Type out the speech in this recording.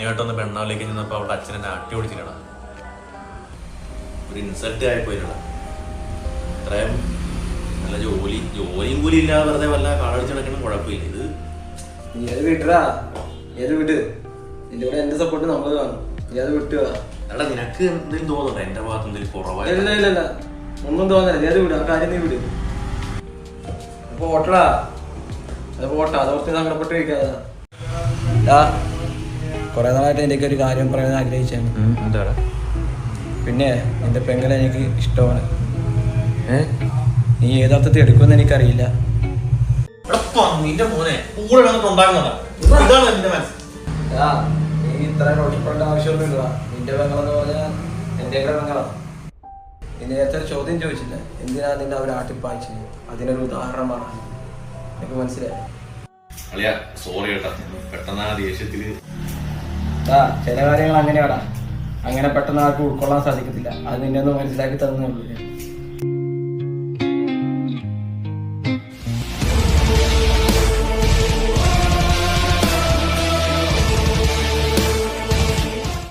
ആദ്യമായിട്ടൊന്ന് പെണ്ണാവിലേക്ക് ചെന്നപ്പോൾ അവളുടെ അച്ഛനെ അട്ടി ഓടിച്ചില്ലടാ. ഒരു ഇൻസൾട്ട് ആയിപ്പോയില്ലടാ. ഇത്രയും നല്ല ജോലിയും കൂലി ഇല്ലാതെ വെറുതെ വല്ല കാടടിച്ച് നടക്കണം കുഴപ്പമില്ല. ഇത് നീ അത് വിട്ടടാ, നീ അത് വിട്. നിന്റെ കൂടെ എന്റെ സപ്പോർട്ട് നമ്മൾ കാണും. നീ അത് വിട്ടുക. എടാ നിനക്ക് എന്തെങ്കിലും തോന്നുന്നുണ്ടോ എന്റെ ഭാഗത്ത് എന്തെങ്കിലും കുറവായി? ഇല്ല ഒന്നും തോന്നില്ല. നീ അത് വിട്, ആ കാര്യം നീ വിട്. പോട്ടടാ, അത് പോട്ടാ, അതോർത്ത് സങ്കടപ്പെട്ട് കഴിക്കാതാ. കുറെ നാളായിട്ട് എനിക്ക് ഒരു കാര്യം പറയാൻ ആഗ്രഹിച്ചാണ്. എന്താടാ? പിന്നെ നിന്റെ പെങ്ങളെ എനിക്ക് ഇഷ്ടമാണ്. നീ ഏതർത്ഥത്തിൽ എടുക്കുമെന്ന് എനിക്കറിയില്ല. നിന്റെ മോനെ കൂടെ ഉണ്ടാകുന്നതാ. ഇതാണ് എന്റെ മനസ്സ്. നീ ഇത്ര നോട്ടിപ്പെടേണ്ട ആവശ്യമൊന്നുമില്ല. നിന്റെ പെങ്ങളെന്ന് പറഞ്ഞാൽ എന്റെ പെങ്ങളാണ്. നീ നേരത്തെ ഒരു ചോദ്യം ചോദിച്ചില്ല, എന്തിനാ നിന്റെ അവർ ആട്ടിപ്പായിച്ചത്? അതിനൊരു ഉദാഹരണമാണ്. എനിക്ക് മനസ്സിലായി. സോറി കേട്ടാ, പെട്ടെന്ന് ആ ദേഷ്യത്തില് ചില കാര്യങ്ങൾ അങ്ങനെയാടാ. അങ്ങനെ പെട്ടെന്ന് ആർക്കും ഉൾക്കൊള്ളാൻ സാധിക്കത്തില്ല. അത് നിന്നെ ഒന്ന് മനസ്സിലാക്കി തന്നേ ഉള്ളൂ.